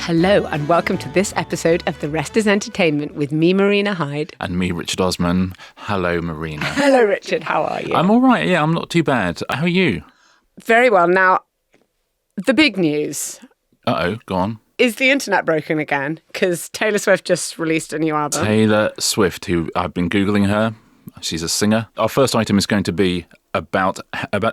Hello and welcome to this episode of The Rest is Entertainment with me, Marina Hyde. And me, Richard Osman. Hello, Marina. Hello, Richard. How are you? I'm all right. Yeah, I'm not too bad. How are you? Very well. Now, the big news. Uh-oh, go on. Is the internet broken again? Because Taylor Swift just released a new album. Taylor Swift, who I've been Googling her. She's a singer. Our first item is going to be about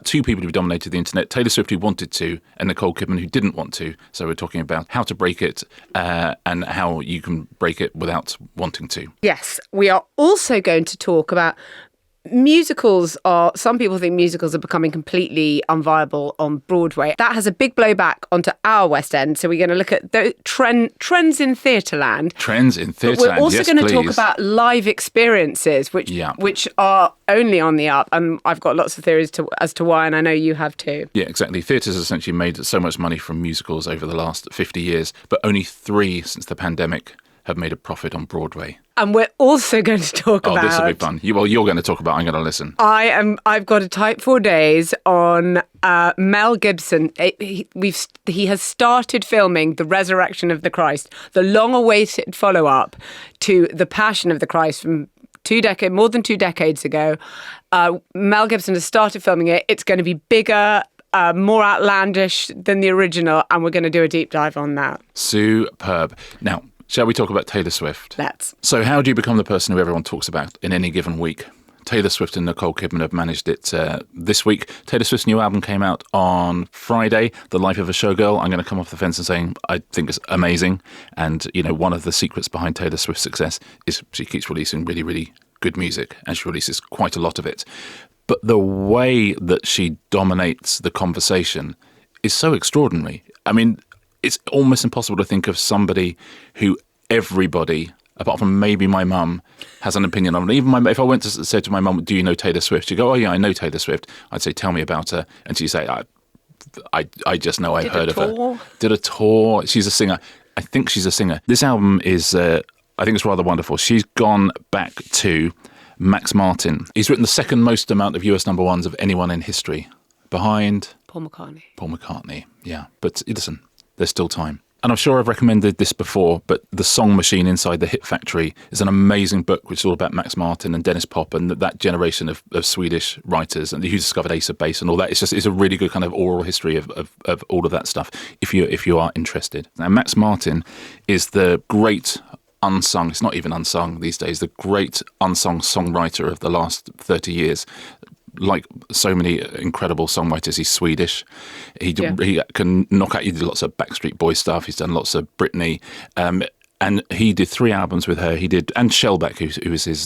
two people who dominated the internet. Taylor Swift, who wanted to, and Nicole Kidman, who didn't want to. So we're talking about how to break it and how you can break it without wanting to. Yes. We are also going to talk about musicals. Some people think musicals are becoming completely unviable on Broadway. That has a big blowback onto our West End. So we're going to look at the trends in Theatreland. Trends in Theatreland, But we're also yes, going to please. talk about live experiences, which are only on the up. And I've got lots of theories as to why, and I know you have too. Yeah, exactly. Theatre's essentially made so much money from musicals over the last 50 years, but only 3 since the pandemic have made a profit on Broadway. And we're also going to talk about... Oh, this will be fun. You're going to talk about, I'm going to listen. I've got a tight 4 days on Mel Gibson. He has started filming The Resurrection of the Christ, the long-awaited follow-up to The Passion of the Christ from more than 2 decades ago. Mel Gibson has started filming it. It's going to be bigger, more outlandish than the original, and we're going to do a deep dive on that. Superb. Now, shall we talk about Taylor Swift? Let's. So how do you become the person who everyone talks about in any given week? Taylor Swift and Nicole Kidman have managed it this week. Taylor Swift's new album came out on Friday, The Life of a Showgirl. I'm going to come off the fence and saying I think it's amazing. And, you know, one of the secrets behind Taylor Swift's success is she keeps releasing really, really good music, and she releases quite a lot of it. But the way that she dominates the conversation is so extraordinary. I mean, it's almost impossible to think of somebody who everybody, apart from maybe my mum, has an opinion on. Even if I went to say to my mum, "Do you know Taylor Swift?" She'd go, "Oh yeah, I know Taylor Swift." I'd say, "Tell me about her," and she'd say, "I just know I've heard of her." Did a tour. She's a singer. I think she's a singer. This album is, I think it's rather wonderful. She's gone back to Max Martin. He's written the second most amount of US number ones of anyone in history, behind Paul McCartney. Paul McCartney. Yeah, but listen. There's still time. And I'm sure I've recommended this before, but The Song Machine Inside the Hit Factory is an amazing book which is all about Max Martin and Dennis Pop and that generation of Swedish writers and who discovered Ace of Base and all that. It's a really good kind of oral history of all of that stuff if you are interested. Now, Max Martin is the great unsung, it's not even unsung these days, the great unsung songwriter of the last 30 years. Like so many incredible songwriters, he's Swedish. He can knock out. He did lots of Backstreet Boys stuff. He's done lots of Britney, and he did 3 albums with her. He did, and Shellback, who was his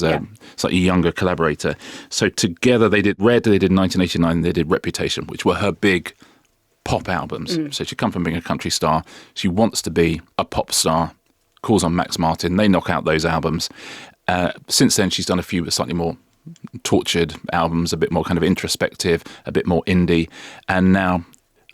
slightly younger collaborator. So together they did Red. They did 1989. They did Reputation, which were her big pop albums. So she come from being a country star. She wants to be a pop star. Calls on Max Martin. They knock out those albums. Since then, she's done a few slightly more tortured albums, a bit more kind of introspective, a bit more indie. And now,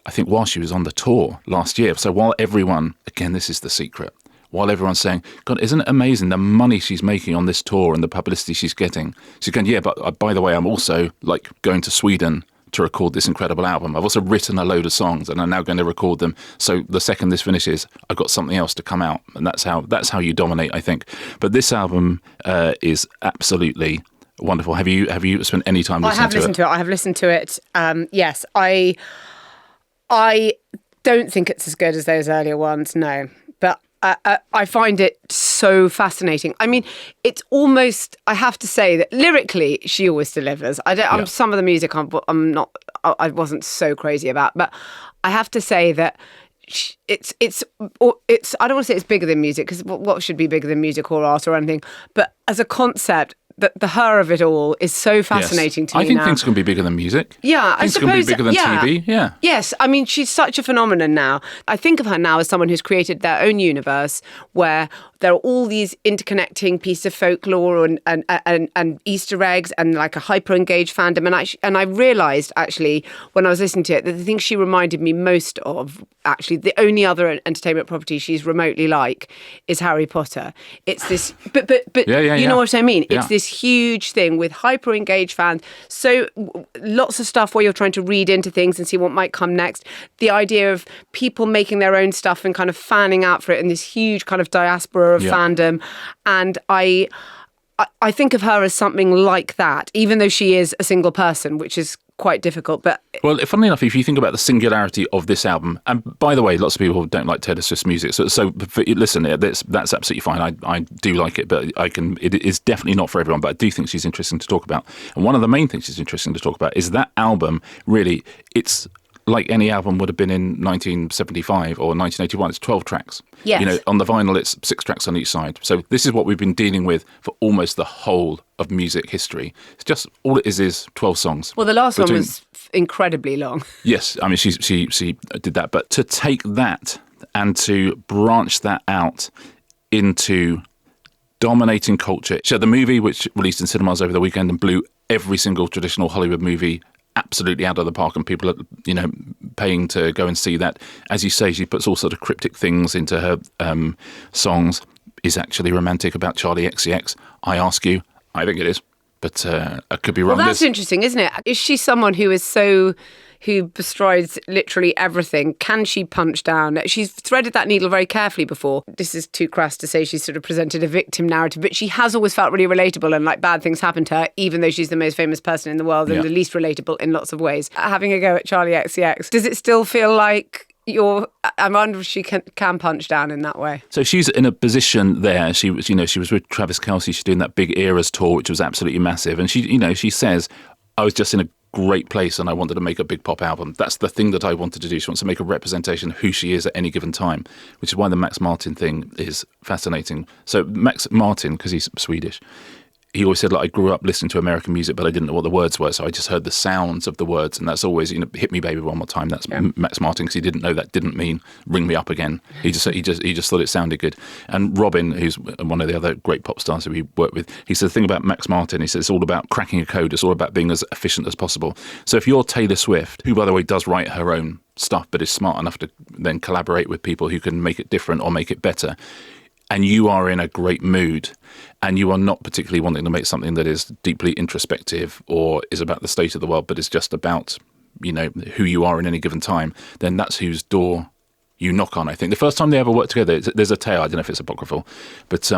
I think while she was on the tour last year, so while everyone, again, this is the secret, while everyone's saying, God, isn't it amazing the money she's making on this tour and the publicity she's getting? She's going, yeah, but by the way, I'm also like going to Sweden to record this incredible album. I've also written a load of songs and I'm now going to record them. So the second this finishes, I've got something else to come out. And that's how you dominate, I think. But this album is absolutely wonderful. Have you spent any time listening to it? I have listened to it. I have listened to it. Yes, I don't think it's as good as those earlier ones, no. But I find it so fascinating. I mean, it's almost, I have to say that lyrically, she always delivers. Some of the music I wasn't so crazy about, but I have to say that it's I don't want to say it's bigger than music, because what should be bigger than music or art or anything, but as a concept, the her of it all is so fascinating to me. I think now. things can be bigger than music. Yeah, I things suppose can be bigger than TV. Yeah. Yes, I mean, she's such a phenomenon now. I think of her now as someone who's created their own universe where there are all these interconnecting pieces of folklore and Easter eggs and like a hyper engaged fandom. And I realised actually when I was listening to it that the thing she reminded me most of, actually the only other entertainment property she's remotely like, is Harry Potter. It's this, but you know what I mean? It's this huge thing with hyper engaged fans. So lots of stuff where you're trying to read into things and see what might come next. The idea of people making their own stuff and kind of fanning out for it in this huge kind of diaspora of fandom. And I think of her as something like that, even though she is a single person, which is quite difficult. But well, funnily enough, if you think about the singularity of this album, and by the way, lots of people don't like Taylor Swift's music, so listen, that's absolutely fine. I do like it, but it is definitely not for everyone. But I do think she's interesting to talk about. And one of the main things she's interesting to talk about is that album. Really, it's like any album would have been in 1975 or 1981. It's 12 tracks. Yes. You know, on the vinyl, it's 6 tracks on each side. So this is what we've been dealing with for almost the whole of music history. It's just, all it is 12 songs. Well, the last one was incredibly long. Yes, I mean, she did that. But to take that and to branch that out into dominating culture. So the movie, which released in cinemas over the weekend and blew every single traditional Hollywood movie absolutely out of the park, and people are, you know, paying to go and see that. As you say, she puts all sort of cryptic things into her songs. Is actually romantic about Charli XCX? I ask you. I think it is, but I could be wrong. Well, that's interesting, isn't it? Is she someone who bestrides literally everything? Can she punch down? She's threaded that needle very carefully before. This is too crass to say she's sort of presented a victim narrative, but she has always felt really relatable, and like bad things happen to her, even though she's the most famous person in the world and the least relatable in lots of ways. Having a go at Charli XCX, does it still feel like I wonder if she can punch down in that way? So she's in a position there. She was with Travis Kelce. She's doing that big Eras tour, which was absolutely massive. And she says, I was just in a great place and I wanted to make a big pop album. That's the thing that I wanted to do. She wants to make a representation of who she is at any given time, which is why the Max Martin thing is fascinating. So Max Martin, because he's Swedish, he always said, like, I grew up listening to American music, but I didn't know what the words were, so I just heard the sounds of the words, and that's always, hit me baby one more time. That's Max Martin, because he didn't know that didn't mean ring me up again. He just thought it sounded good. And Robin, who's one of the other great pop stars who we work with, he said the thing about Max Martin, he said it's all about cracking a code. It's all about being as efficient as possible. So if you're Taylor Swift, who by the way does write her own stuff, but is smart enough to then collaborate with people who can make it different or make it better, and you are in a great mood, and you are not particularly wanting to make something that is deeply introspective or is about the state of the world, but is just about, who you are in any given time, then that's whose door you knock on, I think. The first time they ever worked together, there's a tale, I don't know if it's apocryphal, but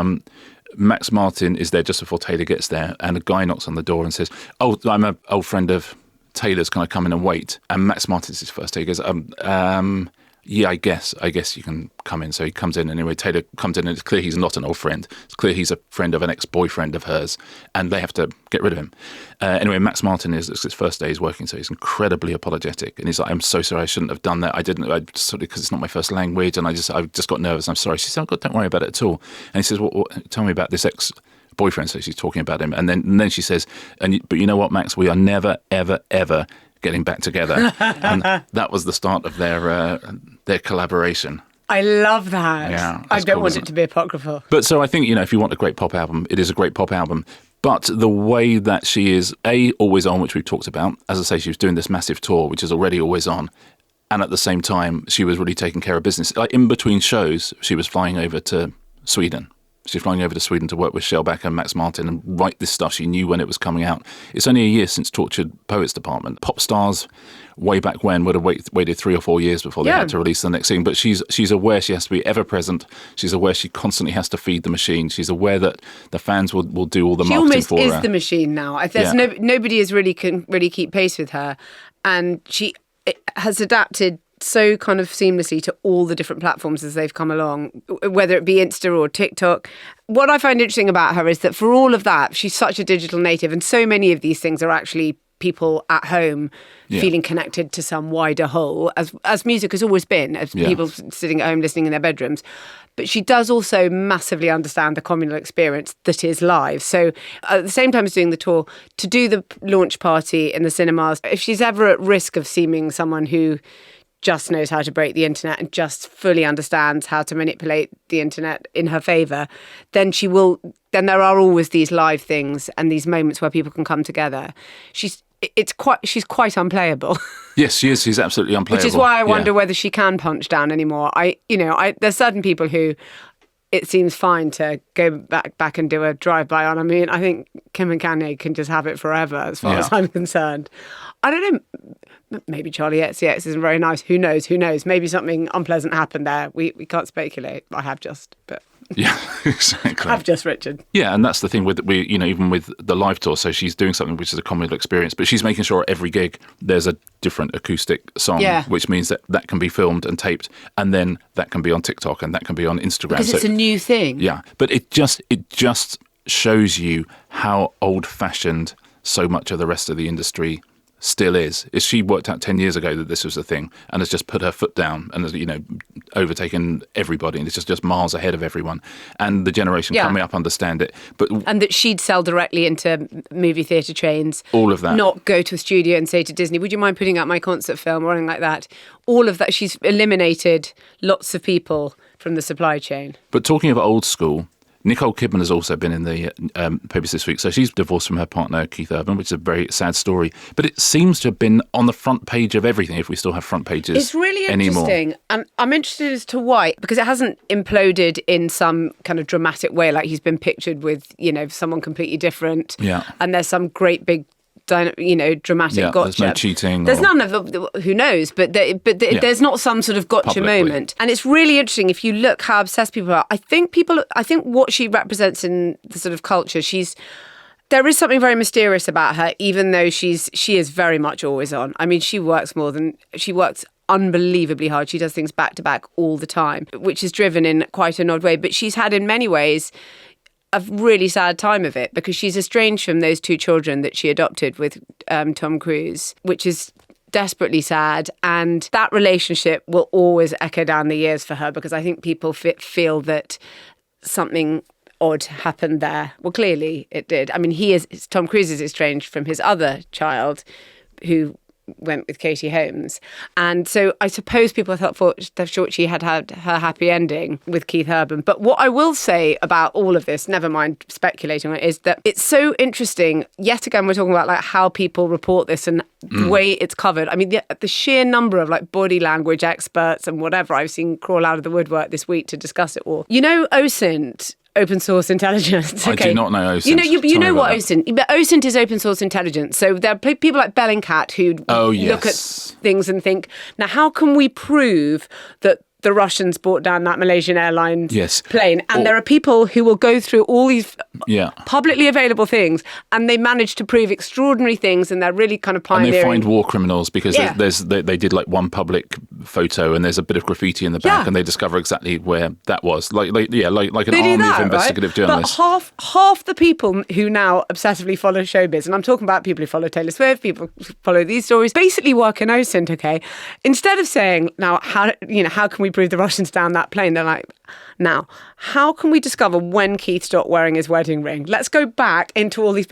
Max Martin is there just before Taylor gets there, and a guy knocks on the door and says, oh, I'm an old friend of Taylor's, can I come in and wait? And Max Martin's his first take. He goes, yeah, I guess you can come in. So he comes in, and anyway, Taylor comes in, and it's clear he's not an old friend. It's clear he's a friend of an ex-boyfriend of hers, and they have to get rid of him. Anyway, Max Martin it's his first day he's working, so he's incredibly apologetic, and he's like, I'm so sorry, I shouldn't have done that. I sort of, because it's not my first language, and I just got nervous. I'm sorry. She said, oh, don't worry about it at all. And he says, well, tell me about this ex-boyfriend. So she's talking about him, and then she says, but you know what, Max, we are never, ever, ever getting back together. And that was the start of their collaboration. I love that. Yeah, I don't want it to be apocryphal. But so I think, if you want a great pop album, it is a great pop album. But the way that she is, always on, which we've talked about, as I say, she was doing this massive tour, which is already always on. And at the same time, she was really taking care of business. Like in between shows, she was flying over to Sweden. She's flying over to Sweden to work with Shellback and Max Martin and write this stuff. She knew when it was coming out. It's only a year since Tortured Poets Department. Pop stars way back when would have waited 3 or 4 years before they had to release the next thing. But she's aware she has to be ever present. She's aware she constantly has to feed the machine. She's aware that the fans will do all the marketing for her. She almost is the machine now. Nobody can really keep pace with her. And she has adapted so kind of seamlessly to all the different platforms as they've come along, whether it be Insta or TikTok. What I find interesting about her is that for all of that, she's such a digital native, and so many of these things are actually people at home feeling connected to some wider whole, as music has always been, as people sitting at home listening in their bedrooms. But she does also massively understand the communal experience that is live. So at the same time as doing the tour, to do the launch party in the cinemas, if she's ever at risk of seeming someone who just knows how to break the internet and just fully understands how to manipulate the internet in her favour, then there are always these live things and these moments where people can come together. She's quite unplayable. Yes, she is. She's absolutely unplayable. Which is why I wonder whether she can punch down anymore. There's certain people who it seems fine to go back and do a drive-by on. I mean, I think Kim and Kanye can just have it forever as far as I'm concerned. I don't know. Maybe Charli XCX isn't very nice. Who knows? Maybe something unpleasant happened there. We can't speculate. I have just, but... Yeah, exactly. I've just, Richard. Yeah, and that's the thing with even with the live tour. So she's doing something which is a communal experience, but she's making sure at every gig there's a different acoustic song, which means that can be filmed and taped, and then that can be on TikTok and that can be on Instagram. Because it's a new thing. Yeah, but it just shows you how old-fashioned so much of the rest of the industry still is she worked out 10 years ago that this was a thing and has just put her foot down and has, overtaken everybody, and it's just miles ahead of everyone, and the generation coming up understand it. And that she'd sell directly into movie theatre chains, all of that, not go to a studio and say to Disney, would you mind putting up my concert film or anything like that. All of that, she's eliminated lots of people from the supply chain. But talking about old school, Nicole Kidman has also been in the papers this week. So she's divorced from her partner, Keith Urban, which is a very sad story. But it seems to have been on the front page of everything, if we still have front pages It's really interesting. Anymore. And I'm interested as to why, because it hasn't imploded in some kind of dramatic way, like he's been pictured with, someone completely different. Yeah. And there's some great big dramatic gotcha. There's no cheating. There's none of who knows, but there's not some sort of gotcha Publicly. moment. And it's really interesting if you look how obsessed people are. I think what she represents in the sort of culture, there is something very mysterious about her, even though she is very much always on. I mean, she works unbelievably hard. She does things back to back all the time, which is driven in quite an odd way. But she's had in many ways a really sad time of it, because she's estranged from those two children that she adopted with Tom Cruise, which is desperately sad. And that relationship will always echo down the years for her, because I think people feel that something odd happened there. Well, clearly it did. I mean, Tom Cruise is estranged from his other child, who went with Katie Holmes. And so I suppose people thought she had her happy ending with Keith Urban. But what I will say about all of this, never mind speculating on it, is that it's so interesting. Yet again, we're talking about like how people report this and the way it's covered. I mean, the sheer number of like body language experts and whatever I've seen crawl out of the woodwork this week to discuss it all. OSINT, open source intelligence. Okay. I do not know OSINT. You know what OSINT? But OSINT is open source intelligence. So there are people like Bellingcat who look at things and think, now how can we prove that the Russians brought down that Malaysian Airlines plane? And there are people who will go through all these publicly available things, and they manage to prove extraordinary things, and they're really kind of pioneering. And they find war criminals because they did like one public photo and there's a bit of graffiti in the back and they discover exactly where that was. Like an army of investigative journalists. But half the people who now obsessively follow showbiz, and I'm talking about people who follow Taylor Swift, people who follow these stories, basically work in OSINT, okay? Instead of saying, now, how can we prove the Russians down that plane? They're like, now, how can we discover when Keith stopped wearing his wedding ring? Let's go back into all these...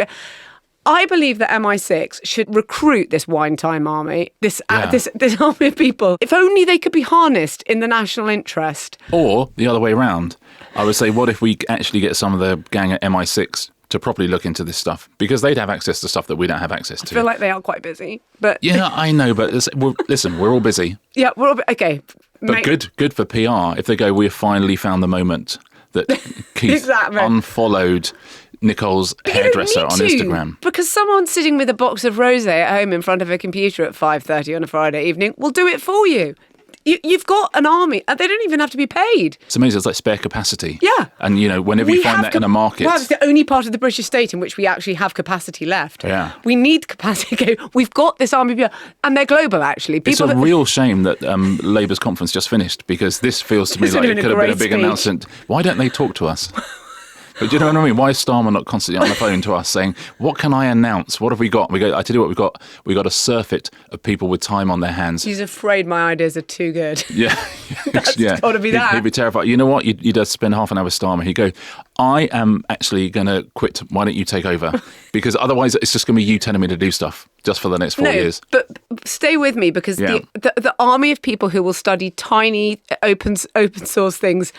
I believe that MI6 should recruit this wine time army, this army of people. If only they could be harnessed in the national interest. Or the other way around. I would say, what if we actually get some of the gang at MI6 to properly look into this stuff? Because they'd have access to stuff that we don't have access to. I feel like they are quite busy. But yeah, I know, but listen, we're all busy. Yeah, we're all okay. But good for PR if they go, we've finally found the moment that Keith unfollowed Nicole's hairdresser on Instagram. Because someone sitting with a box of rosé at home in front of a computer at 5:30 on a Friday evening will do it for you. You've got an army, and they don't even have to be paid. It's amazing. It's like spare capacity. Yeah. And, whenever you find that in a market... Well, it's the only part of the British state in which we actually have capacity left. Yeah. We need capacity. We've got this army of people, and they're global, actually. It's a real shame that Labour's conference just finished, because this feels to me like it could have been a big announcement. Why don't they talk to us? But do you know what I mean? Why is Starmer not constantly on the phone to us saying, what can I announce? What have we got? We go, I tell you what, we've got a surfeit of people with time on their hands. He's afraid my ideas are too good. Yeah. That's got to be that. He'd be terrified. You know what? You'd have to spend half an hour with Starmer. He'd go, I am actually going to quit. Why don't you take over? Because otherwise it's just going to be you telling me to do stuff just for the next 4 years. But stay with me, because the army of people who will study tiny open source things,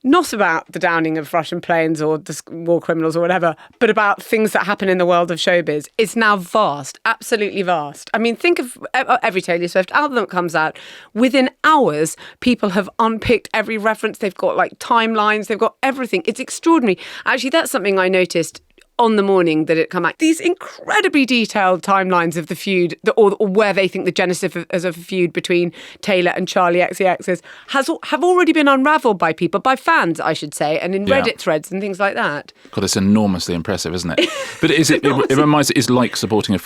not about the downing of Russian planes or the war criminals or whatever, but about things that happen in the world of showbiz, is now vast, absolutely vast. I mean, think of every Taylor Swift album that comes out. Within hours, people have unpicked every reference. They've got like timelines. They've got everything. It's extraordinary. Actually, that's something I noticed on the morning that it come out. These incredibly detailed timelines of the feud, or where they think the genesis of a feud between Taylor and Charli XCX have already been unravelled by people, by fans, I should say, and in Reddit threads and things like that. God, it's enormously impressive, isn't it? But it reminds, it's like supporting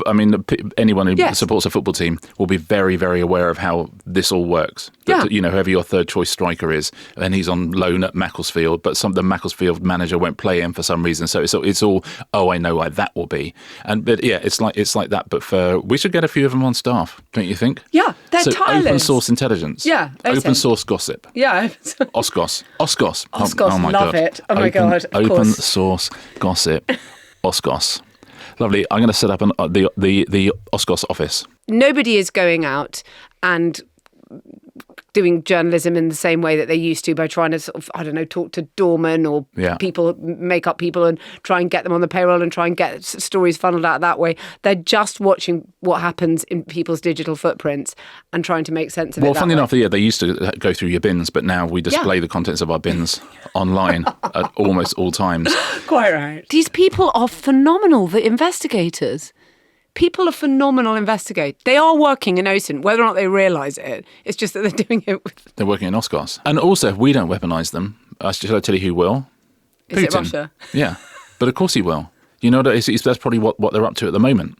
anyone who supports a football team will be very, very aware of how this all works. That, you know, whoever your third choice striker is, and he's on loan at Macclesfield, but the Macclesfield manager won't play him for some reason. So it's all, I know why that will be. But yeah, it's like that. But we should get a few of them on staff, don't you think? Yeah, they're tireless. Open source intelligence. Yeah, open source gossip. Yeah. Oscos. Oscos, oh my love God. it. Oh my God. Open source gossip. Oscos. Lovely. I'm going to set up the Oscos office. Nobody is going out and doing journalism in the same way that they used to, by trying to sort of, I don't know, talk to doormen or people, make up people and try and get them on the payroll and try and get stories funneled out that way. They're just watching what happens in people's digital footprints and trying to make sense of it. Well, funny enough, they used to go through your bins, but now we display the contents of our bins online at almost all times. Quite right. These people are phenomenal, the investigators. People are phenomenal investigators. They are working in OSINT, whether or not they realise it. It's just that they're doing it with... They're working in Oscars. And also, if we don't weaponise them, should I tell you who will? Is Putin. It Russia? Yeah. But of course he will. You know, that's probably what they're up to at the moment.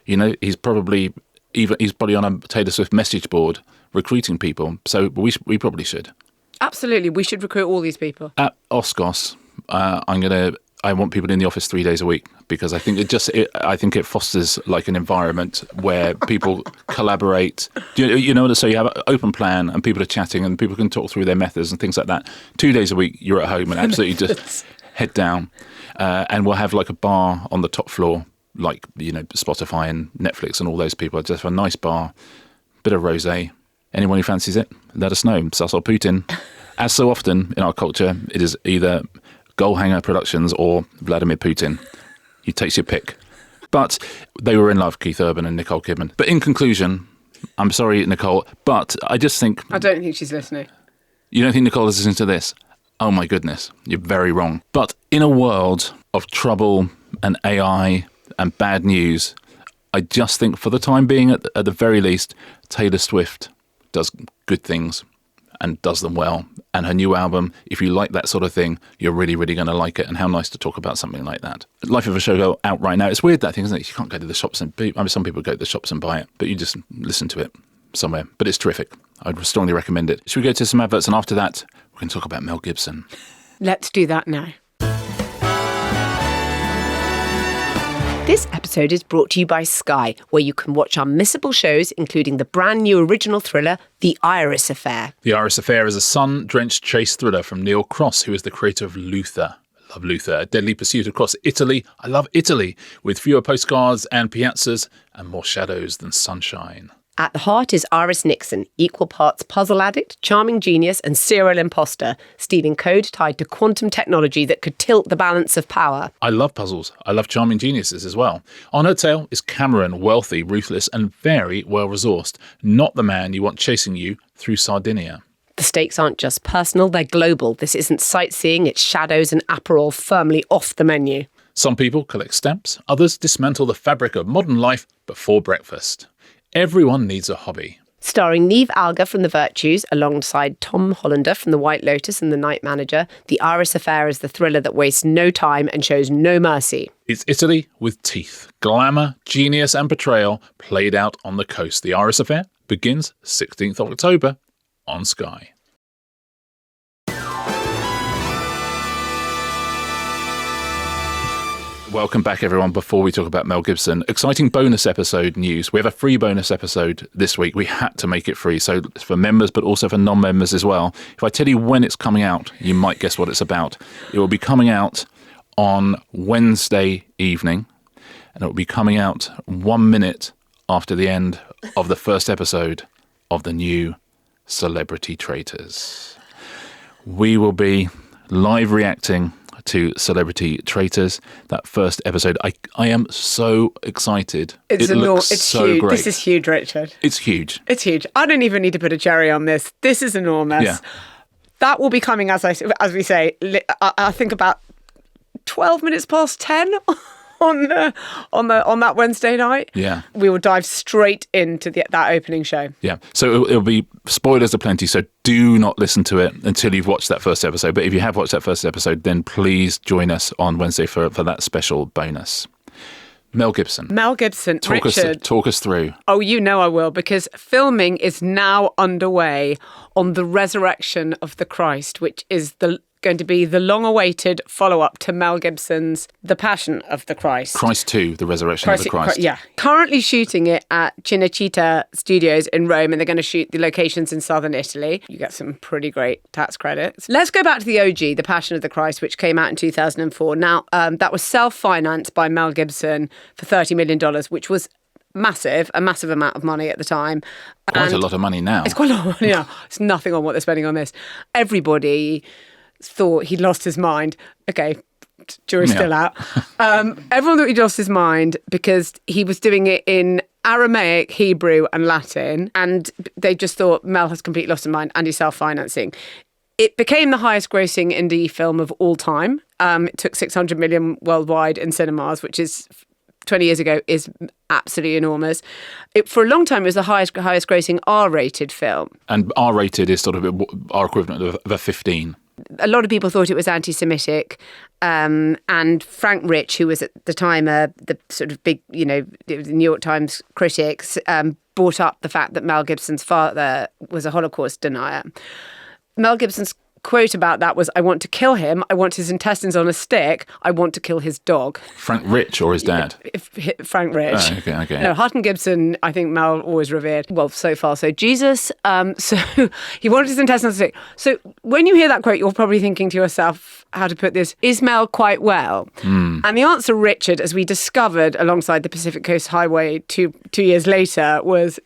You know, he's probably on a Taylor Swift message board recruiting people. So we probably should. Absolutely. We should recruit all these people. At Oscars, I want people in the office 3 days a week, because I think it fosters like an environment where people collaborate. You know, so you have an open plan and people are chatting and people can talk through their methods and things like that. 2 days a week, you're at home and absolutely just head down. And we'll have like a bar on the top floor, like, you know, Spotify and Netflix and all those people. Just have a nice bar, bit of rosé. Anyone who fancies it, let us know. Sus or Putin. As so often in our culture, it is either Goalhanger Productions or Vladimir Putin. He takes your pick. But they were in love, Keith Urban and Nicole Kidman. But in conclusion, I'm sorry, Nicole, but I just think... I don't think she's listening. You don't think Nicole is listening to this? Oh my goodness, you're very wrong. But in a world of trouble and AI and bad news, I just think for the time being, at the very least, Taylor Swift does good things and does them well. And her new album, if you like that sort of thing, you're really, really going to like it. And how nice to talk about something like that. Life of a Show out right now. It's weird, that thing, isn't it? You can't go to the shops some people go to the shops and buy it, but you just listen to it somewhere. But it's terrific. I'd strongly recommend it. Should we go to some adverts? And after that, we can talk about Mel Gibson. Let's do that now. This episode is brought to you by Sky, where you can watch unmissable shows, including the brand new original thriller, The Iris Affair. The Iris Affair is a sun-drenched chase thriller from Neil Cross, who is the creator of Luther. I love Luther. A deadly pursuit across Italy. I love Italy, with fewer postcards and piazzas and more shadows than sunshine. At the heart is Iris Nixon, equal parts puzzle addict, charming genius and serial imposter, stealing code tied to quantum technology that could tilt the balance of power. I love puzzles. I love charming geniuses as well. On her tail is Cameron, wealthy, ruthless and very well-resourced. Not the man you want chasing you through Sardinia. The stakes aren't just personal, they're global. This isn't sightseeing, it's shadows and Aperol firmly off the menu. Some people collect stamps, others dismantle the fabric of modern life before breakfast. Everyone needs a hobby. Starring Niamh Alga from The Virtues, alongside Tom Hollander from The White Lotus and The Night Manager, The Iris Affair is the thriller that wastes no time and shows no mercy. It's Italy with teeth, glamour, genius and betrayal played out on the coast. The Iris Affair begins 16th of October on Sky. Welcome back, everyone. Before we talk about Mel Gibson, exciting bonus episode news. We have a free bonus episode this week. We had to make it free, so it's for members, but also for non-members as well. If I tell you when it's coming out, you might guess what it's about. It will be coming out on Wednesday evening, and it will be coming out 1 minute after the end of the first episode of the new Celebrity Traitors. We will be live reacting to Celebrity Traitors, that first episode. I am so excited. It looks so huge. great. This is huge, Richard. It's huge. It's huge. I don't even need to put a cherry on this. This is enormous. Yeah. That will be coming, as we say, I think about 12 minutes past 10 on that Wednesday night. Yeah. We will dive straight into that opening show. Yeah. So it'll be spoilers aplenty, so do not listen to it until you've watched that first episode. But if you have watched that first episode, then please join us on Wednesday for that special bonus. Mel Gibson, Richard. Talk us through. Oh, you know I will, because filming is now underway on The Resurrection of the Christ, which is going to be the long-awaited follow-up to Mel Gibson's The Passion of the Christ. Christ 2, The Resurrection of the Christ. Yeah. Currently shooting it at Cinecittà Studios in Rome, and they're going to shoot the locations in southern Italy. You get some pretty great tax credits. Let's go back to the OG, The Passion of the Christ, which came out in 2004. Now, that was self-financed by Mel Gibson for $30 million, which was a massive amount of money at the time. Quite a lot of money now. It's quite a lot of money now. It's nothing on what they're spending on this. Everybody thought he'd lost his mind. Okay, jury's still out. Everyone thought he'd lost his mind because he was doing it in Aramaic, Hebrew and Latin, and they just thought Mel has completely lost his mind and he's self-financing. It became the highest grossing indie film of all time. It took 600 million worldwide in cinemas, which is 20 years ago is absolutely enormous. For a long time, it was the highest grossing R-rated film. And R-rated is sort of our equivalent of a 15. A lot of people thought it was anti-Semitic, and Frank Rich, who was at the time the sort of big, the New York Times critics, brought up the fact that Mel Gibson's father was a Holocaust denier. Mel Gibson's quote about that was, "I want to kill him. I want his intestines on a stick. I want to kill his dog." Frank Rich or his dad? Frank Rich. Oh, okay. No, Hutton Gibson, I think Mel always revered. Well, so far, so Jesus. So he wanted his intestines on a stick. So when you hear that quote, you're probably thinking to yourself, how to put this, is Mel quite well? And the answer, Richard, as we discovered alongside the Pacific Coast Highway two years later, was,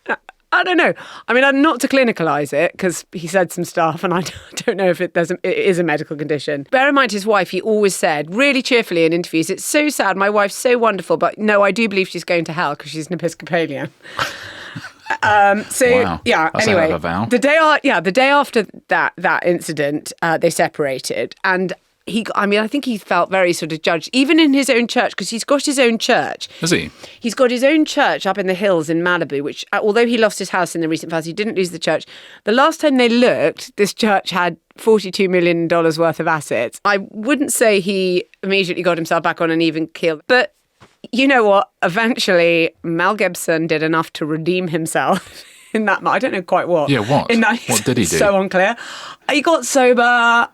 I don't know. I mean, not to clinicalise it, because he said some stuff and I don't know if it is a medical condition. Bear in mind his wife, he always said, really cheerfully in interviews, "It's so sad, my wife's so wonderful, but no, I do believe she's going to hell because she's an Episcopalian." Wow. Yeah, that's anyway, a vow. the day after that incident, they separated, and I think he felt very sort of judged, even in his own church, because he's got his own church. Has he? He's got his own church up in the hills in Malibu, which, although he lost his house in the recent past, he didn't lose the church. The last time they looked, this church had $42 million worth of assets. I wouldn't say he immediately got himself back on an even keel, but you know what? Eventually, Mel Gibson did enough to redeem himself in that. I don't know quite what. Yeah, what? What did he do? So unclear. He got sober.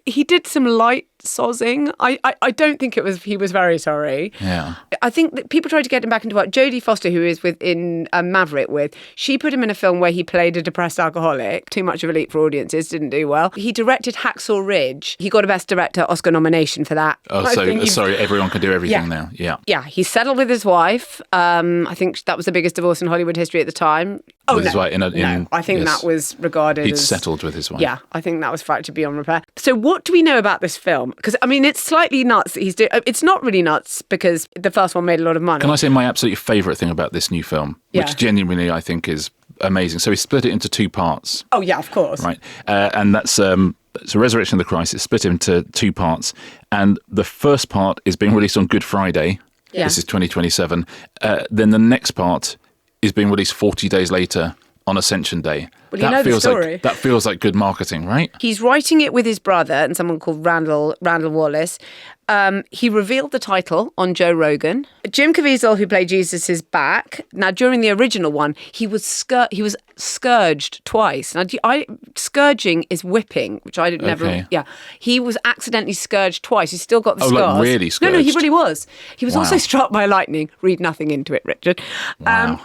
He did some light sozzing. I don't think he was very sorry. Yeah. I think that people tried to get him back into work. Jodie Foster, who is in Maverick she put him in a film where he played a depressed alcoholic. Too much of a leap for audiences, didn't do well. He directed Hacksaw Ridge. He got a Best Director Oscar nomination for that. Oh, sorry, everyone can do everything now. Yeah. Yeah, he settled with his wife. I think that was the biggest divorce in Hollywood history at the time. Oh, with his wife no, I think that was regarded He'd as... settled with his wife. Yeah, I think that was fact to be on repair. So what do we know about this film? Because, I mean, it's slightly nuts that he's doing... It's not really nuts because the first one made a lot of money. Can I say my absolute favourite thing about this new film, which genuinely I think is amazing? So he split it into two parts. Oh, yeah, of course. Right. And that's... It's a Resurrection of the Christ. It's split into two parts. And the first part is being released on Good Friday. Yeah. This is 2027. Then the next part is being released 40 days later on Ascension Day. Well, you know the story. That feels like good marketing, right? He's writing it with his brother and someone called Randall Wallace. He revealed the title on Joe Rogan. Jim Caviezel, who played Jesus, is back. Now, during the original one, he was scourged twice. Now, scourging is whipping, which I never... Okay. Yeah. He was accidentally scourged twice. He's still got the scars. Like really scourged? No, he really was. He was also struck by lightning. Read nothing into it, Richard. Wow.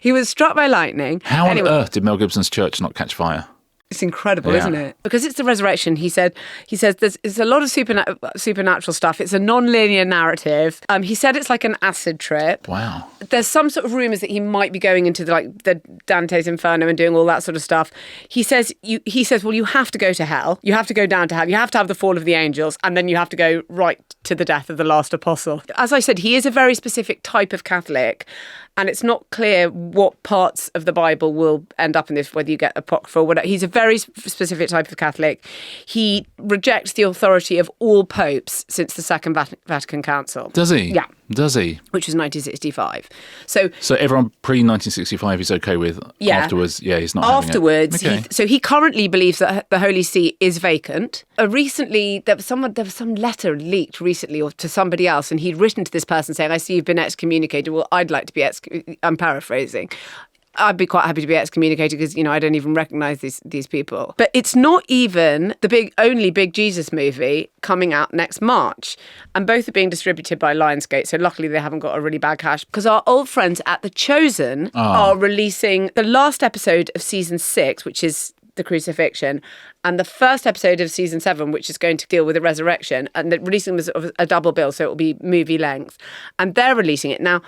He was struck by lightning. How on earth did Mel Gibson's church not catch fire? It's incredible, isn't it? Because it's the resurrection. He says there's a lot of supernatural stuff. It's a non-linear narrative. He said it's like an acid trip. Wow. There's some sort of rumours that he might be going into the Dante's Inferno and doing all that sort of stuff. He says, well, you have to go to hell. You have to go down to hell. You have to have the fall of the angels, and then you have to go right to the death of the last apostle. As I said, he is a very specific type of Catholic. And it's not clear what parts of the Bible will end up in this, whether you get apocryphal or whatever. He's a very specific type of Catholic. He rejects the authority of all popes since the Second Vatican Council. Does he? Yeah. Does he? Which was 1965. So everyone pre-1965 he's okay with. Yeah. Afterwards, he's not afterwards, having it. Okay. he currently believes that the Holy See is vacant. Recently, there was some letter leaked recently or to somebody else, and he'd written to this person saying, I see you've been excommunicated. Well, I'd like to be I'm paraphrasing. I'd be quite happy to be excommunicated because, I don't even recognise these people. But it's not even the only big Jesus movie coming out next March. And both are being distributed by Lionsgate. So luckily they haven't got a really bad cash. Because our old friends at The Chosen are releasing the last episode of season 6, which is the crucifixion, and the first episode of season 7, which is going to deal with the resurrection. And they're releasing them as a double bill, so it will be movie length. And they're releasing it. Now,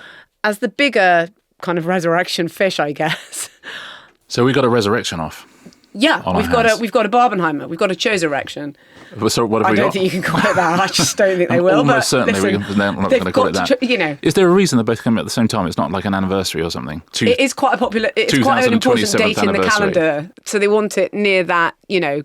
as the bigger kind of resurrection fish, I guess. So we got a resurrection off. Yeah, we've got a Barbenheimer, we've got a Choserection. So what have we got? I don't think you can call it that. I just don't think they will. Almost certainly we're not going to call it that. Is there a reason they're both coming at the same time? It's not like an anniversary or something. It is quite a popular. It's quite an important date in the calendar. So they want it near that,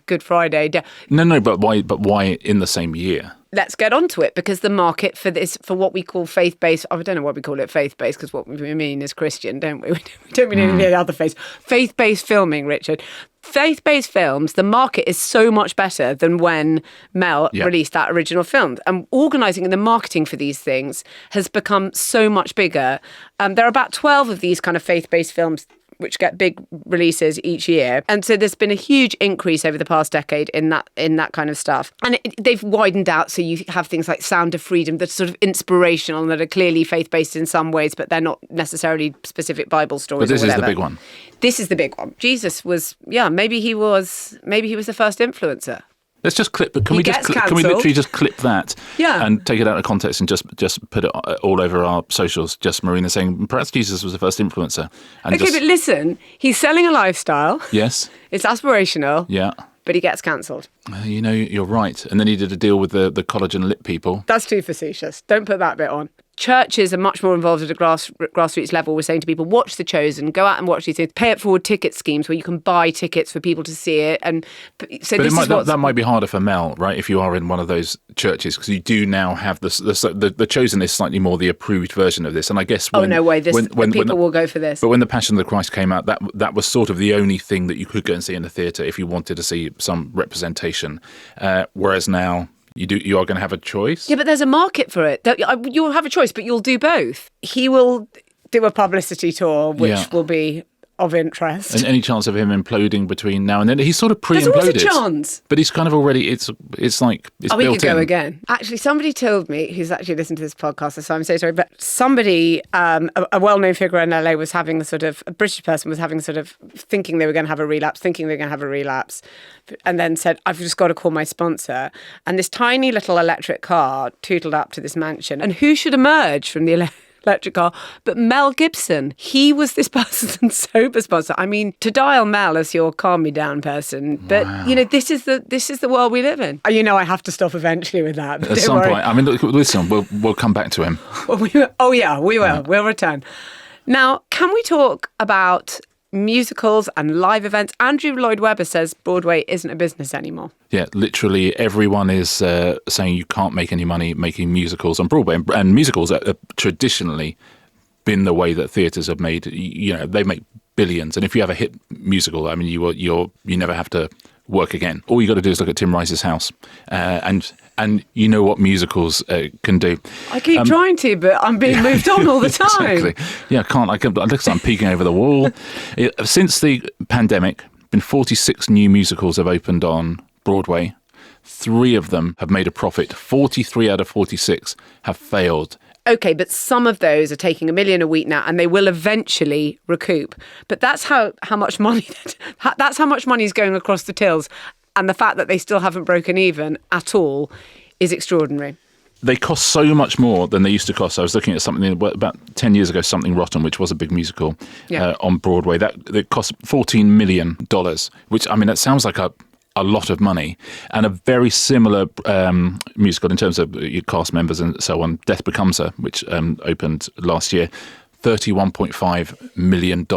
Good Friday. No, but why? But why in the same year? Let's get onto it, because the market for what we call faith-based, I don't know what we call it faith-based, because what we mean is Christian, don't we? We don't mean any other faith. Faith-based filming, Richard. Faith-based films, the market is so much better than when Mel released that original film. And organising and the marketing for these things has become so much bigger. There are about 12 of these kind of faith-based films which get big releases each year. And so there's been a huge increase over the past decade in that kind of stuff. And they've widened out, so you have things like Sound of Freedom that's sort of inspirational and that are clearly faith-based in some ways, but they're not necessarily specific Bible stories. But this is the big one. This is the big one. Jesus was, maybe he was the first influencer. Let's just clip. Can we literally just clip that? Yeah. And take it out of context and just put it all over our socials? Just Marina saying perhaps Jesus was the first influencer. And but listen, he's selling a lifestyle. Yes. It's aspirational. Yeah. But he gets cancelled. You're right. And then he did a deal with the collagen lip people. That's too facetious. Don't put that bit on. Churches are much more involved at a grassroots level. We're saying to people, watch The Chosen, go out and watch these things, pay it forward ticket schemes where you can buy tickets for people to see it. And so that might be harder for Mel, right? If you are in one of those churches, because you do now have the Chosen is slightly more the approved version of this. And I guess people will go for this. But when The Passion of the Christ came out, that was sort of the only thing that you could go and see in the theatre if you wanted to see some representation. Whereas now, you are going to have a choice. Yeah, but there's a market for it. You'll have a choice, but you'll do both. He will do a publicity tour, which will be of interest. And any chance of him imploding between now and then? He's sort of pre-imploded. There's always a chance. But he's kind of already, it's like, it's built in. We could go again. Actually, somebody told me, who's actually listened to this podcast, so I'm so sorry, but somebody, a well-known figure in LA was having a British person was having thinking they were going to have a relapse, and then said, I've just got to call my sponsor. And this tiny little electric car tootled up to this mansion. And who should emerge from the electric car but Mel Gibson? He was this person's sober sponsor. I mean, to dial Mel as your calm me down person, but this is the world we live in. I have to stop eventually with that. At some point. I mean, listen, we'll come back to him. We will. Yeah. We'll return. Now, can we talk about musicals and live events? Andrew Lloyd Webber says Broadway isn't a business anymore. Yeah, literally everyone is saying you can't make any money making musicals on Broadway. And musicals have traditionally been the way that theatres have made, they make billions. And if you have a hit musical, I mean, you never have to work again. All you got to do is look at Tim Rice's House, and you know what musicals can do. I keep trying to, but I'm being moved on all the time. Exactly. Yeah, I can't. I look like I'm peeking over the wall. Since the pandemic, been 46 new musicals have opened on Broadway. 3 of them have made a profit. 43 out of 46 have failed. Okay, but some of those are taking $1 million a week now, and they will eventually recoup. But that's how much money that's how much money is going across the tills, and the fact that they still haven't broken even at all is extraordinary. They cost so much more than they used to cost. I was looking at something about 10 years ago, Something Rotten, which was a big musical on Broadway. That cost $14 million, which, I mean, that sounds like a lot of money. And a very similar musical in terms of your cast members and so on, Death Becomes Her, which opened last year, $31.5 million.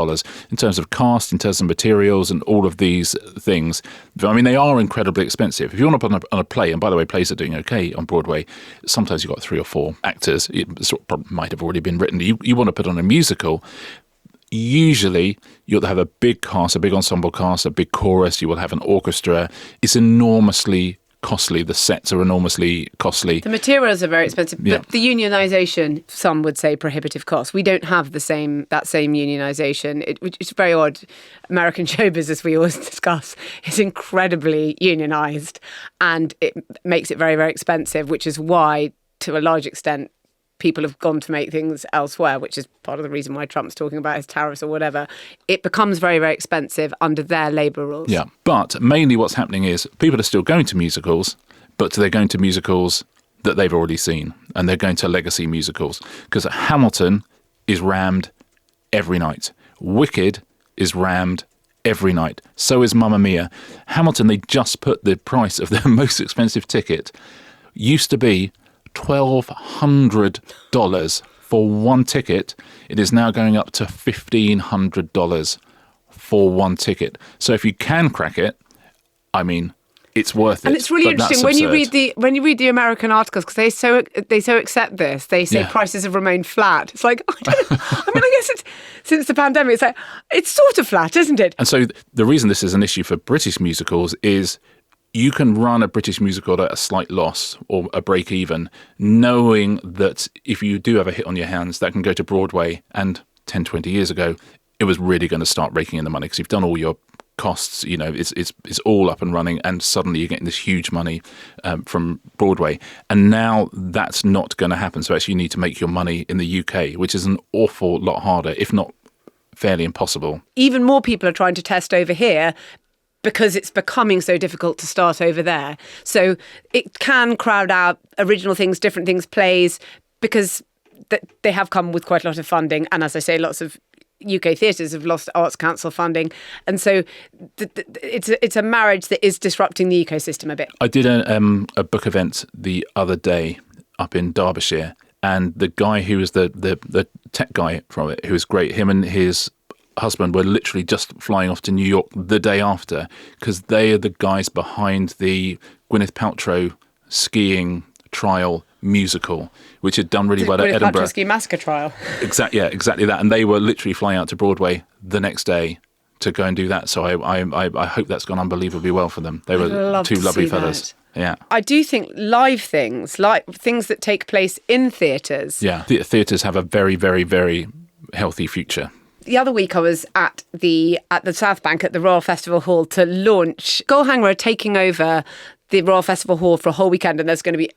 In terms of cast, in terms of materials and all of these things, I mean, they are incredibly expensive. If you want to put on a play, and by the way, plays are doing okay on Broadway, sometimes you've got 3 or 4 actors. It sort of might have already been written. You want to put on a musical, usually you'll have a big cast, a big ensemble cast, a big chorus, you will have an orchestra. It's enormously costly. The sets are enormously costly. The materials are very expensive, but the unionisation, some would say prohibitive cost. We don't have that same unionisation. It's very odd. American show business, we always discuss, is incredibly unionised, and it makes it very, very expensive, which is why, to a large extent, people have gone to make things elsewhere, which is part of the reason why Trump's talking about his tariffs or whatever. It becomes very, very expensive under their labour rules. Yeah, but mainly what's happening is people are still going to musicals, but they're going to musicals that they've already seen, and they're going to legacy musicals. Because Hamilton is rammed every night. Wicked is rammed every night. So is Mamma Mia. Hamilton, they just put the price of their most expensive ticket, used to be $1,200 for one ticket. It is now going up to $1,500 for one ticket. So if you can crack it, I mean, it's worth it. And it's really interesting when you read the American articles, because they so accept this. They say prices have remained flat. It's like, I guess it's since the pandemic. It's like, it's sort of flat, isn't it? And so the reason this is an issue for British musicals is you can run a British musical at a slight loss or a break even, knowing that if you do have a hit on your hands, that can go to Broadway. And 10, 20 years ago, it was really going to start raking in the money because you've done all your costs, you know, it's all up and running, and suddenly you're getting this huge money from Broadway. And now that's not going to happen. So actually you need to make your money in the UK, which is an awful lot harder, if not fairly impossible. Even more people are trying to test over here, because it's becoming so difficult to start over there. So it can crowd out original things, different things, plays, because they have come with quite a lot of funding. And as I say, lots of UK theatres have lost Arts Council funding. And so it's a marriage that is disrupting the ecosystem a bit. I did a book event the other day up in Derbyshire, and the guy who was the tech guy from it, who was great, him and his husband were literally just flying off to New York the day after, because they are the guys behind the Gwyneth Paltrow skiing trial musical, which had done really well at Edinburgh. Gwyneth Paltrow ski massacre trial. Exactly that. And they were literally flying out to Broadway the next day to go and do that. So I hope that's gone unbelievably well for them. They were 2 lovely fellas. Yeah. I do think live things, like things that take place in theatres. Yeah, theatres have a very, very, very healthy future. The other week I was at the South Bank at the Royal Festival Hall to launch. Goalhanger are taking over the Royal Festival Hall for a whole weekend, and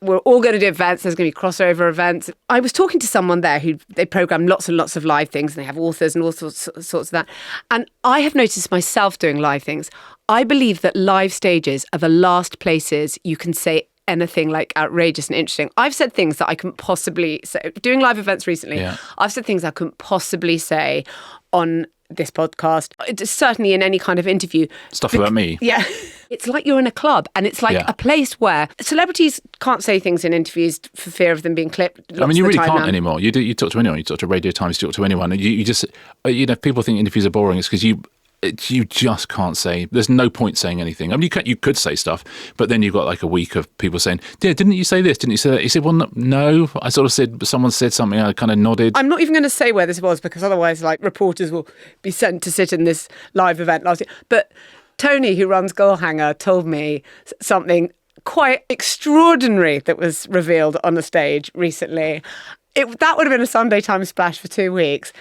we're all going to do events. There's going to be crossover events. I was talking to someone there who they program lots and lots of live things, and they have authors and all sorts of that. And I have noticed myself doing live things. I believe that live stages are the last places you can say anything like outrageous and interesting. I've said things that I couldn't possibly say. Doing live events recently, I've said things I couldn't possibly say on this podcast, certainly in any kind of interview. Stuff about me. Yeah. It's like you're in a club, and it's like a place where celebrities can't say things in interviews for fear of them being clipped. I mean, you really can't anymore. You talk to anyone, you talk to Radio Times, you talk to anyone. And you just, if people think interviews are boring, it's because you just can't say. There's no point saying anything. I mean, you could say stuff, but then you've got like a week of people saying, "Yeah, didn't you say this? Didn't you say that?" He said, "Well, no." I sort of said, someone said something. I kind of nodded. I'm not even going to say where this was because otherwise, like, reporters will be sent to sit in this live event last year. But Tony, who runs Goalhanger, told me something quite extraordinary that was revealed on the stage recently. That would have been a Sunday Times splash for 2 weeks.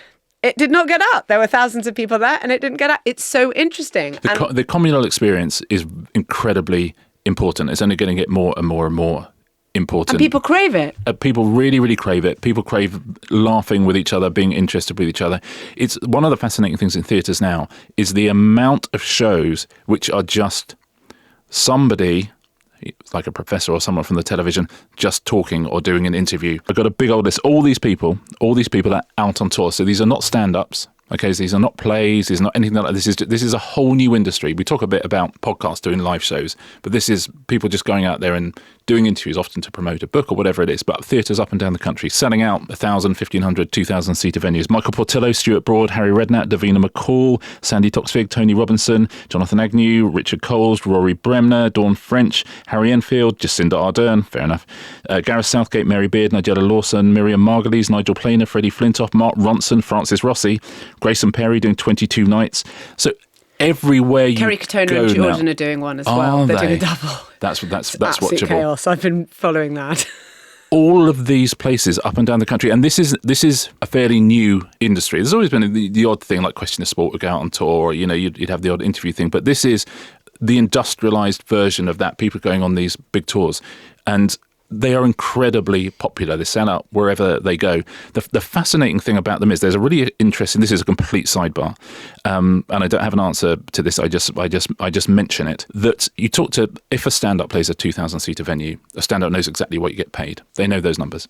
It did not get up. There were thousands of people there and it didn't get up. It's so interesting. The communal experience is incredibly important. It's only going to get more and more and more important. And people crave it. People really, really crave it. People crave laughing with each other, being interested with each other. It's one of the fascinating things in theatres now is the amount of shows which are just somebody, like a professor or someone from the television, just talking or doing an interview. I've got a big old list. All these people are out on tour. So these are not stand-ups. Okay, so these are not plays. These are not anything like that. This is a whole new industry. We talk a bit about podcasts doing live shows, but this is people just going out there and doing interviews, often to promote a book or whatever it is. But theatres up and down the country, selling out 1,000, 1,500, 2,000 seater venues. Michael Portillo, Stuart Broad, Harry Redknapp, Davina McCall, Sandy Toksvig, Tony Robinson, Jonathan Agnew, Richard Coles, Rory Bremner, Dawn French, Harry Enfield, Jacinda Ardern, fair enough, Gareth Southgate, Mary Beard, Nigella Lawson, Miriam Margolyes, Nigel Planer, Freddie Flintoff, Mark Ronson, Francis Rossi, Grayson Perry doing 22 nights. So everywhere you Kerry Katona go and Jordan now, are doing one as well. They're doing a double. That's Absolute watchable. chaos. I've been following that. All of these places up and down the country, and this is a fairly new industry. There's always been the odd thing like Question of Sport would go out on tour, or you'd have the odd interview thing, but this is the industrialized version of that. People going on these big tours, and they are incredibly popular. They sell out wherever they go. The fascinating thing about them is there's a really interesting. This is a complete sidebar, and I don't have an answer to this. I just mention it that you talk to if a stand-up plays a 2,000 seater venue, a stand-up knows exactly what you get paid. They know those numbers.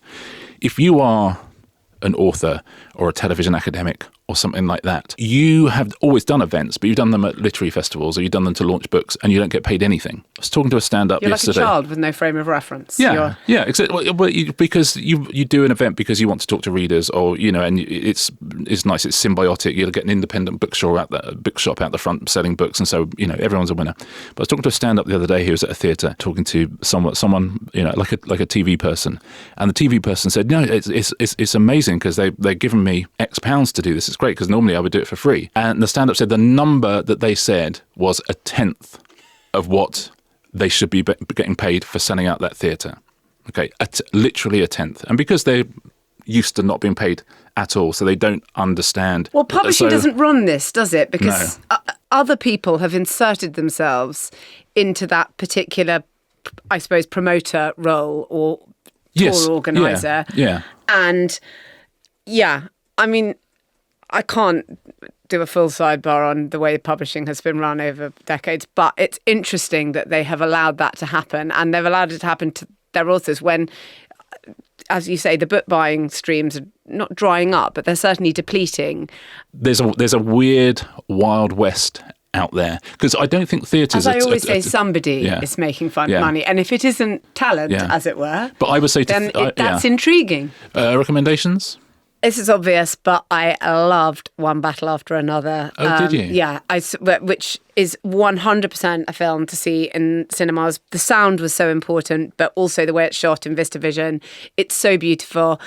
If you are an author or a television academic or something like that, you have always done events, but you've done them at literary festivals or you've done them to launch books and you don't get paid anything. I was talking to a stand-up yesterday. You're like a child with no frame of reference. Yeah, exactly. Well, because you do an event because you want to talk to readers, or and it's nice. It's symbiotic. You'll get an independent bookshop out the front selling books, and so everyone's a winner. But I was talking to a stand-up the other day. He was at a theatre talking to someone like a TV person, and the TV person said, "No, it's amazing because they're giving me X pounds to do this. It's great because normally I would do it for free." And the stand-up said the number that they said was 1/10 of what they should be getting paid for selling out that theatre. Okay, literally 1/10. And because they're used to not being paid at all, so they don't understand. Well, publishing doesn't run this, does it? Because other people have inserted themselves into that particular, I suppose, promoter role or tour organiser. Yeah. And I mean, I can't do a full sidebar on the way publishing has been run over decades, but it's interesting that they have allowed that to happen, and they've allowed it to happen to their authors when, as you say, the book buying streams are not drying up, but they're certainly depleting. There's a weird Wild West out there, because I don't think theatres... As I always say, somebody is making money, and if it isn't talent, as it were, but I would say that's intriguing. Recommendations? This is obvious, but I loved One Battle After Another. Oh, did you? Yeah, which is 100% a film to see in cinemas. The sound was so important, but also the way it's shot in VistaVision. It's so beautiful.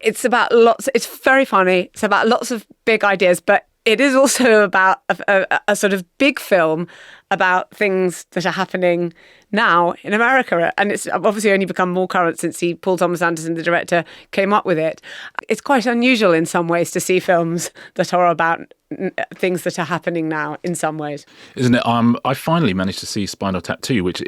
It's about it's very funny. It's about lots of big ideas, but it is also about a sort of big film about things that are happening now in America. And it's obviously only become more current since Paul Thomas Anderson, the director, came up with it. It's quite unusual in some ways to see films that are about things that are happening now in some ways. Isn't it? I finally managed to see Spinal Tap 2, which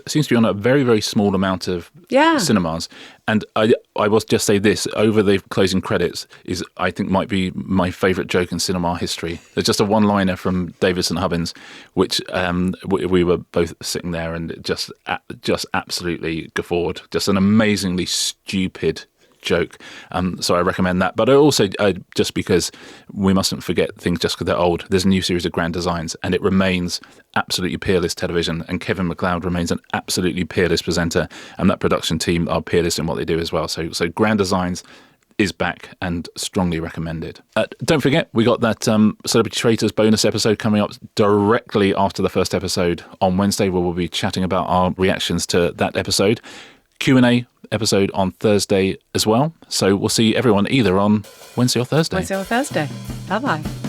seems to be on a very, very small amount of cinemas. And I will just say this, over the closing credits is, I think, might be my favourite joke in cinema history. There's just a one-liner from David St. Hubbins, which we were both sitting there and just absolutely guffawed. Just an amazingly stupid joke. So I recommend that. But I also, just because we mustn't forget things just because they're old, there's a new series of Grand Designs, and it remains absolutely peerless television, and Kevin MacLeod remains an absolutely peerless presenter, and that production team are peerless in what they do as well. So Grand Designs, is back and strongly recommended. Don't forget, we got that Celebrity Traitors bonus episode coming up directly after the first episode on Wednesday, where we'll be chatting about our reactions to that episode. Q&A episode on Thursday as well. So we'll see everyone either on Wednesday or Thursday. Wednesday or Thursday. Bye-bye.